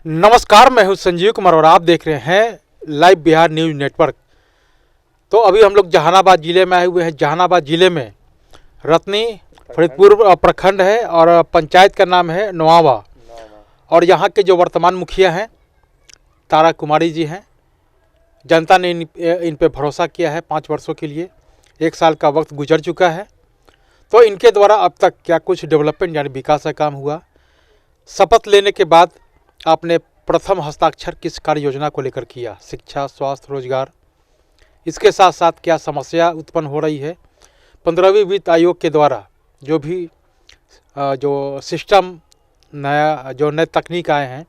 नमस्कार, मैं हूं संजीव कुमार और आप देख रहे हैं लाइव बिहार न्यूज़ नेटवर्क। तो अभी हम लोग जहानाबाद ज़िले में आए हुए हैं। जहानाबाद ज़िले में रत्नी फरीदपुर प्रखंड है और पंचायत का नाम है नवावा। और यहाँ के जो वर्तमान मुखिया हैं तारा कुमारी जी हैं। जनता ने इन पे भरोसा किया है 5 वर्षों के लिए। 1 साल का वक्त गुजर चुका है। तो इनके द्वारा अब तक क्या कुछ डेवलपमेंट यानी विकास का काम हुआ। शपथ लेने के बाद आपने प्रथम हस्ताक्षर किस कार्य योजना को लेकर किया? शिक्षा, स्वास्थ्य, रोजगार, इसके साथ साथ क्या समस्या उत्पन्न हो रही है? 15वीं वित्त आयोग के द्वारा जो भी जो सिस्टम नए तकनीक आए हैं,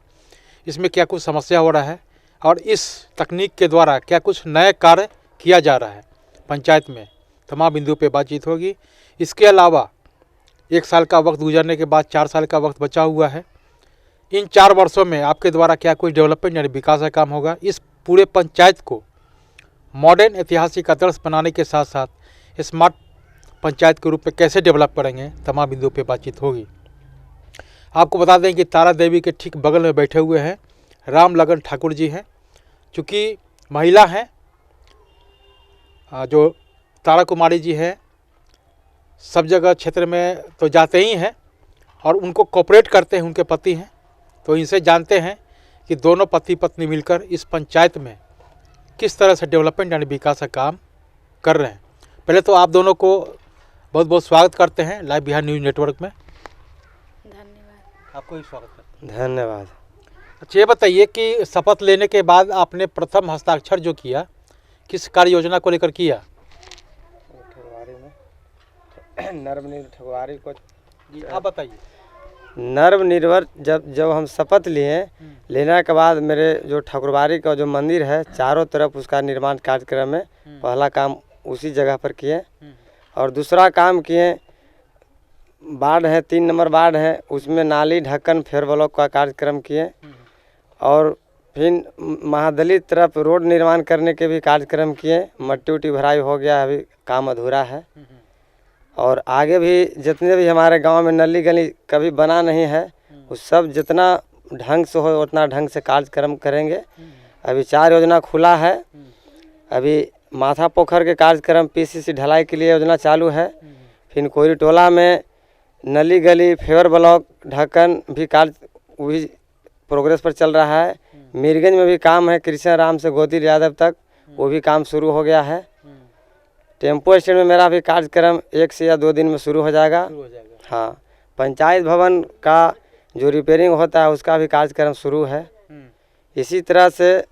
इसमें क्या कुछ समस्या हो रहा है और इस तकनीक के द्वारा क्या कुछ नए कार्य किया जा रहा है पंचायत में, तमाम बिंदुओं पे बातचीत होगी। इसके अलावा 1 साल का वक्त गुजरने के बाद 4 साल का वक्त बचा हुआ है। इन 4 वर्षों में आपके द्वारा क्या कोई डेवलपमेंट यानी विकास का काम होगा? इस पूरे पंचायत को मॉडर्न ऐतिहासिक आदर्श बनाने के साथ साथ स्मार्ट पंचायत के रूप में कैसे डेवलप करेंगे, तमाम बिंदुओं पे बातचीत होगी। आपको बता दें कि तारा देवी के ठीक बगल में बैठे हुए हैं राम लगन ठाकुर जी हैं। चूँकि महिला हैं, जो तारा कुमारी जी हैं, सब जगह क्षेत्र में तो जाते ही हैं और उनको कोऑपरेट करते हैं, उनके पति हैं। तो इनसे जानते हैं कि दोनों पति पत्नी मिलकर इस पंचायत में किस तरह से डेवलपमेंट यानी विकास का काम कर रहे हैं। पहले तो आप दोनों को बहुत बहुत स्वागत करते हैं लाइव बिहार न्यूज़ नेटवर्क में। धन्यवाद। आपको भी स्वागत करते हैं। धन्यवाद। अच्छा, ये बताइए कि शपथ लेने के बाद आपने प्रथम हस्ताक्षर जो किया, किस कार्य योजना को लेकर किया? ठगवारी में नर्मनिर्भर ठगवारी को जी आप बताइए। नर्मनिर्भर जब हम शपथ लिए, लेने के बाद मेरे जो ठकुरबाड़ी का जो मंदिर है चारों तरफ उसका निर्माण कार्यक्रम में पहला काम उसी जगह पर किए। और दूसरा काम किए, वार्ड है 3 नंबर वार्ड है, उसमें नाली ढक्कन फेर ब्लॉक का कार्यक्रम किए। और फिर महादलित तरफ रोड निर्माण करने के भी कार्यक्रम किए। मट्टी उट्टी भराई हो गया, अभी काम अधूरा है। और आगे भी जितने भी हमारे गांव में नली गली कभी बना नहीं है, उस सब जितना ढंग से हो उतना ढंग से कार्यक्रम करेंगे। अभी 4 योजना खुला है। अभी माथा पोखर के कार्यक्रम पीसीसी ढलाई के लिए योजना चालू है। फिर कोयरी टोला में नली गली फेवर ब्लॉक ढक्कन भी कार्य वही प्रोग्रेस पर चल रहा है। मीरगंज में भी काम है, कृष्ण राम से गोदी यादव तक, वो भी काम शुरू हो गया है। टेम्पो स्टैंड में मेरा भी कार्यक्रम 1 से या 2 दिन में शुरू हो जाएगा। हाँ, पंचायत भवन का जो रिपेयरिंग होता है उसका भी कार्यक्रम शुरू है। इसी तरह से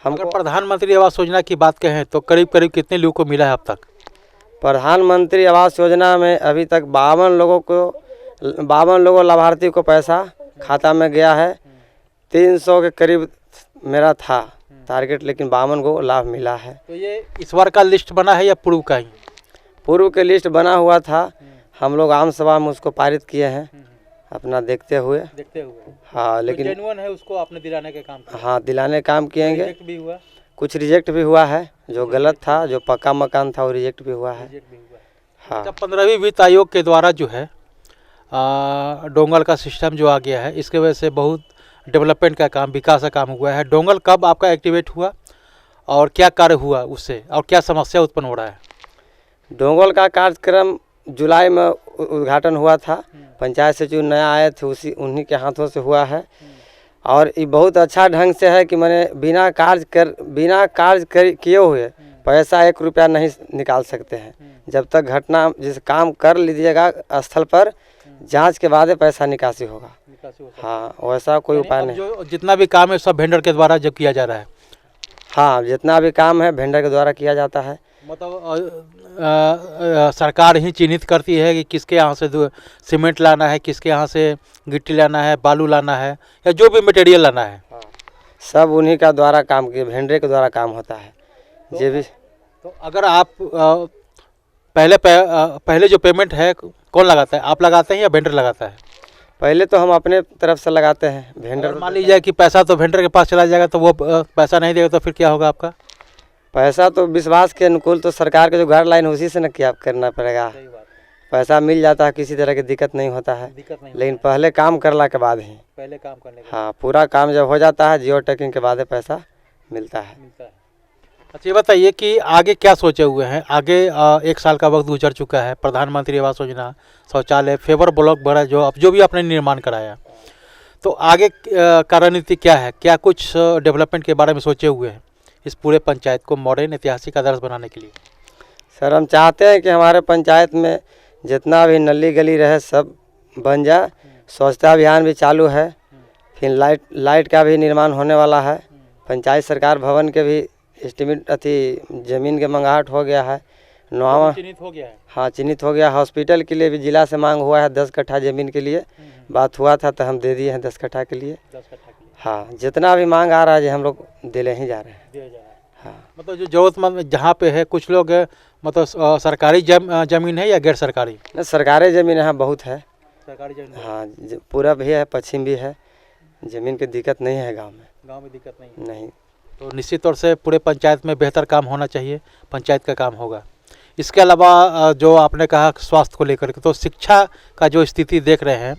हम अगर प्रधानमंत्री आवास योजना की बात कहें तो करीब करीब कितने लोगों को मिला है अब तक? प्रधानमंत्री आवास योजना में अभी तक 52 लोगों लाभार्थी को पैसा खाता में गया है। 300 के करीब मेरा था टारगेट, लेकिन 52 को लाभ मिला है। तो ये इस बार का लिस्ट बना है या पूर्व का ही? पूर्व के लिस्ट बना हुआ था, हम लोग आम सभा में उसको पारित किए हैं अपना देखते हुए। हाँ, लेकिन जेन्युइन है उसको आपने दिलाने के काम किया? हाँ, दिलाने काम किएंगे। रिजेक्ट भी हुआ? कुछ रिजेक्ट भी हुआ है, जो गलत था, जो पक्का मकान था वो रिजेक्ट भी हुआ है। हाँ। अच्छा, 15वीं वित्त आयोग के द्वारा जो है डोंगल का सिस्टम जो आ गया है, इसके वजह से बहुत डेवलपमेंट का काम, विकास का काम हुआ है। डोंगल कब आपका एक्टिवेट हुआ और क्या कार्य हुआ उससे, और क्या समस्या उत्पन्न हो रहा है? डोंगल का कार्यक्रम जुलाई में उद्घाटन हुआ था। पंचायत सचिव नया आए थे, उन्हीं के हाथों से हुआ है। और ये बहुत अच्छा ढंग से है कि मैंने बिना कार्य किए हुए पैसा 1 रुपया नहीं निकाल सकते हैं। जब तक घटना जिस काम कर लीजिएगा स्थल पर, जांच के बाद पैसा निकासी होगा। हाँ, वैसा कोई उपाय नहीं। जो जितना भी काम है सब वेंडर के द्वारा जो किया जा रहा है? हाँ, जितना भी काम है वेंडर के द्वारा किया जाता है। मतलब सरकार ही चिन्हित करती है कि किसके यहाँ से सीमेंट लाना है, किसके यहाँ से गिट्टी लाना है, बालू लाना है, या जो भी मटेरियल लाना है। हाँ, सब उन्हीं का द्वारा काम किए, वेंडर के द्वारा काम होता है। तो अगर आप पहले जो पेमेंट है कौन लगाता है? आप लगाते हैं या वेंडर लगाता है? पहले तो हम अपने तरफ से लगाते हैं। वेंडर मान लीजिए कि पैसा तो वेंडर के पास चला जाएगा, तो वो पैसा नहीं देगा तो फिर क्या होगा आपका? पैसा तो विश्वास के अनुकूल तो सरकार के जो गाइडलाइन उसी से न क्या करना पड़ेगा। पैसा मिल जाता है, किसी तरह की दिक्कत नहीं होता है। दिक्कत नहीं लेकिन पहले काम करला के बाद ही, पहले काम करने का हाँ, पूरा काम जब हो जाता है जियो टैगिंग के बाद ही पैसा मिलता है। मिलता है। अच्छा ये बताइए कि आगे क्या सोचे हुए हैं? आगे 1 साल का वक्त गुजर चुका है, प्रधानमंत्री आवास योजना, शौचालय, फेवर ब्लॉक वगैरह जो भी आपने निर्माण कराया, तो आगे का रणनीति क्या है? क्या कुछ डेवलपमेंट के बारे में सोचे हुए हैं इस पूरे पंचायत को मॉडर्न ऐतिहासिक आदर्श बनाने के लिए? सर हम चाहते हैं कि हमारे पंचायत में जितना भी नली गली रहे सब बन जाए। स्वच्छता अभियान भी चालू है, फिर लाइट का भी निर्माण होने वाला है। पंचायत सरकार भवन के भी एस्टिमेट ज़मीन के मंगाहट हो गया है। नौवा चिन्हित हो गया है। हाँ, चिन्हित हो गया। हॉस्पिटल के लिए भी जिला से मांग हुआ है 10 कट्ठा ज़मीन के लिए, बात हुआ था तो हम दे दिए हैं 10 कट्ठा के लिए। 10 कट्ठा के लिए। हाँ, जितना भी मांग आ रहा है हम लोग दिले ही जा रहे हैं। दिया जा रहा है। हाँ, मतलब जो जरूरतमंद जहाँ पे है, कुछ लोग मतलब सरकारी जमीन है या गैर सरकारी? सरकारी ज़मीन यहाँ बहुत है। सरकारी जमीन। हाँ, पूरा भी है, पश्चिम भी है। ज़मीन की दिक्कत नहीं है गांव में। गांव में दिक्कत नहीं है। नहीं। तो निश्चित तौर से पूरे पंचायत में बेहतर काम होना चाहिए, पंचायत का काम होगा। इसके अलावा जो आपने कहा स्वास्थ्य को लेकर के, तो शिक्षा का जो स्थिति देख रहे हैं,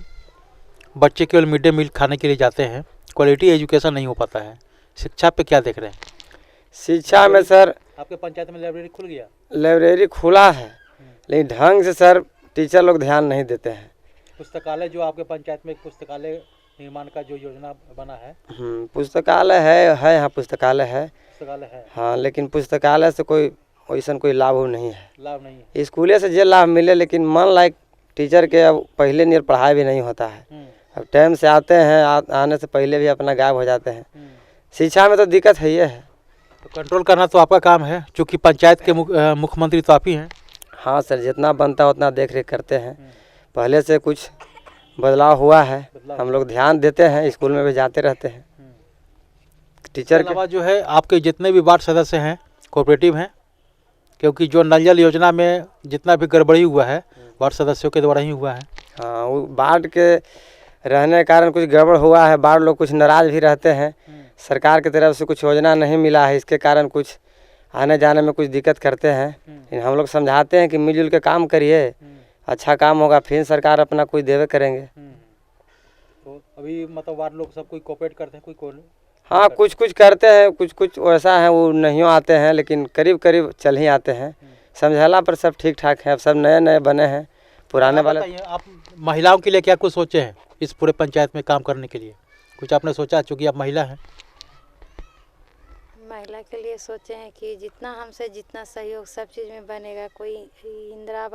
बच्चे केवल मिड डे मील खाने के लिए जाते हैं, क्वालिटी एजुकेशन नहीं हो पाता है। शिक्षा पे क्या देख रहे हैं? शिक्षा में सर आपके पंचायत में लाइब्रेरी खुल गया? लाइब्रेरी खुला है, लेकिन ढंग से सर टीचर लोग ध्यान नहीं देते हैं। पुस्तकालय जो आपके पंचायत में पुस्तकालय निर्माण का जो योजना बना है, पुस्तकालय है यहाँ पुस्तकालय है। पुस्तकालय है। हाँ, लेकिन पुस्तकालय से कोई वैसा कोई लाभ नहीं है। लाभ नहीं है। स्कूले से जो लाभ मिले, लेकिन मन लायक टीचर के अब पहले नियर पढ़ाई भी नहीं होता है। अब टाइम से आते हैं, आने से पहले भी अपना गायब हो जाते हैं। शिक्षा में तो दिक्कत है ये है। तो कंट्रोल करना तो आपका काम है, क्योंकि पंचायत के मुख्यमंत्री तो आप ही हैं। हाँ सर, जितना बनता है उतना देख रेख करते हैं। पहले से कुछ बदलाव हुआ है, हम लोग ध्यान देते हैं, स्कूल में भी जाते रहते हैं। टीचर के अलावा जो है आपके जितने भी वार्ड सदस्य हैं कोऑपरेटिव हैं, क्योंकि जो नल जल योजना में जितना भी गड़बड़ी हुआ है वार्ड सदस्यों के द्वारा ही हुआ है। हाँ, वो बाढ़ के रहने के कारण कुछ गड़बड़ हुआ है, बाढ़ लोग कुछ नाराज भी रहते हैं। सरकार की तरफ से कुछ योजना नहीं मिला है, इसके कारण कुछ आने जाने में कुछ दिक्कत करते हैं। लेकिन हम लोग समझाते हैं कि मिलजुल के काम करिए, अच्छा काम होगा, फिर सरकार अपना कुछ देवे करेंगे। तो अभी मतलब वार्ड लोग सब कोई कोऑपरेट करते हैं, कोई हाँ, कुछ कुछ करते हैं, कुछ कुछ वैसा है वो नहीं आते हैं, लेकिन करीब करीब चल ही आते हैं। समझाला पर सब ठीक ठाक है। अब सब नए नए बने हैं, पुराने वाले। आप महिलाओं के लिए क्या कुछ सोचे हैं इस पूरे पंचायत में काम करने के लिए? कुछ आपने सोचा, चूँकि आप महिला हैं? महिला के लिए सोचे हैं कि जितना हमसे जितना सहयोग सब चीज़ में बनेगा। कोई इंदिरा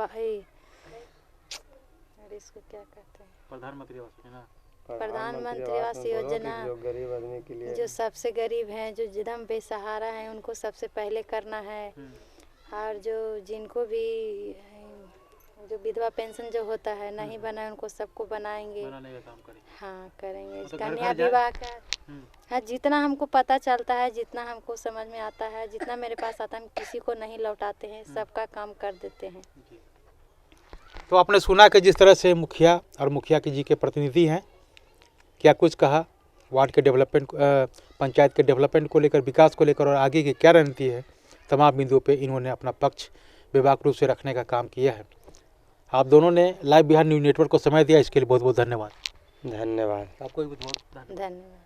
इसको क्या कहते हैं, प्रधानमंत्री आवास योजना। प्रधानमंत्री आवास योजना जो गरीब आदमी के लिए, जो सबसे गरीब हैं, जो एकदम बेसहारा हैं, उनको सबसे पहले करना है। और जो जिनको भी जो विधवा पेंशन जो होता है नहीं बना है, उनको सबको बनाएंगे। बनाने का काम करेंगे। हाँ, करेंगे। तो कन्या विवाह का हाँ, जितना हमको पता चलता है, जितना हमको समझ में आता है, जितना मेरे पास आता है, हम किसी को नहीं लौटाते हैं, सबका काम कर देते हैं। तो आपने सुना कि जिस तरह से मुखिया और मुखिया के जी के प्रतिनिधि हैं, क्या कुछ कहा वार्ड के डेवलपमेंट, पंचायत के डेवलपमेंट को लेकर, विकास को लेकर, और आगे की क्या रणनीति है, तमाम बिंदुओं पे इन्होंने अपना पक्ष बेबाक रूप से रखने का काम किया है। आप दोनों ने लाइव बिहार न्यूज़ नेटवर्क को समय दिया, इसके लिए बहुत बहुत धन्यवाद। धन्यवाद। आपको भी बहुत धन्यवाद। धन्यवाद।